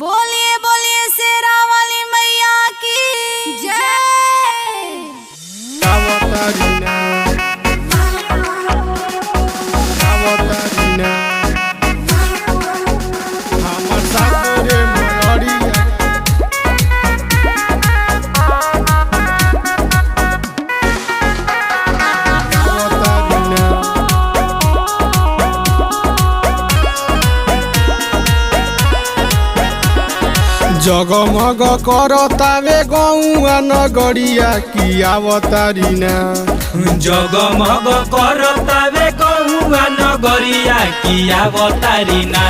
बोलिए बोलिए शेरा वाली मैया की जय। जगमग करतावे गौआ नगरिया की आवतारीना। जगमग करतावे गौआ नगरिया की आवतारीना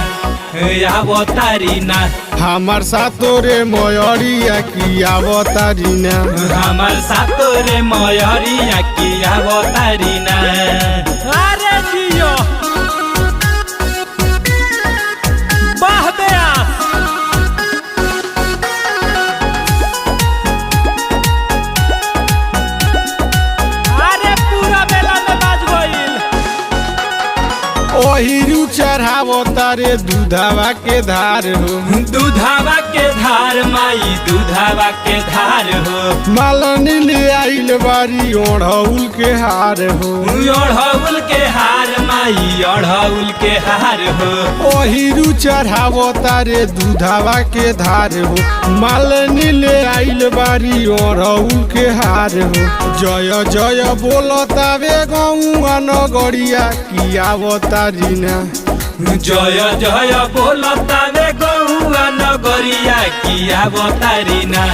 आवतारीना। हमार सातोरे मयरिया की आवतारीना। हमार सातोरे मयरिया की आवतारीना। अरे जियो बाह बेया। ओहिरू चढ़ावो तारे दूधावा के धार हो। दूधावा के धार माई दूधावा के धार हो। मालनी ले आइल बारी ओढ़ौल के हार हो। ओढ़ौल के हार माई ओढ़ौल के हार हो। ओहिरू चढ़ावो तारे दूधावा के धार हो। मालनी ले आइल बारी ओढ़ौल के हार हो। जय जय बोलतावे गौआ नगरिया की आवतारीना। जय जय बोलतावे गौआ नगरिया की आवतारीना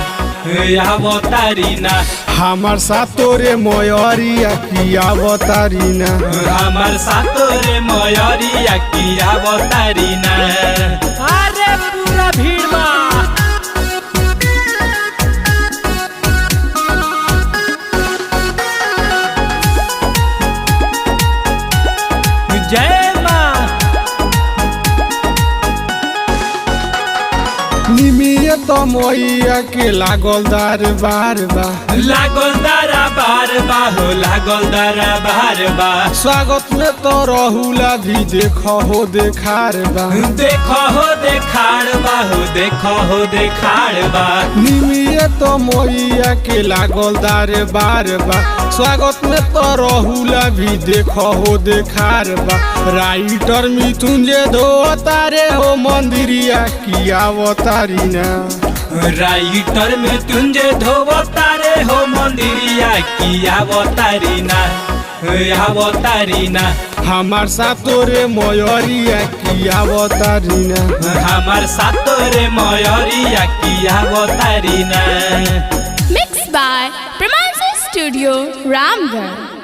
आवतारीना। हमार सातोरे मयरिया की आवतारीना। हमार सातोरे मयरिया की आवतारीना। अरे पूरा भीड़ बा। जय माँ। निमिये तो मैया के लागल दार बार बा। लागल दारा बार बा हो लागल दारा बार बा। स्वागत में तो रहुला भी देखो हो देखार बा। देखो हो देखाड़ बा हो देखो हो देखाड़ बा। निमिये तो मैया के लागल दार बार बा। स्वागत में तो रहुला भी देखो हो देखार बा। राइटर मिथुंजे धो तारे हो मंदिरिया की आवतारीना। राइटर में तुंजे धोवतारे हो मंदिरिया की आवतारीना आवतारीना। हमार सातोरे मयरिया की आवतारीना। हमार सातोरे मयरिया की आवतारीना। Mixed by Pramansa Studio, Ramgarh।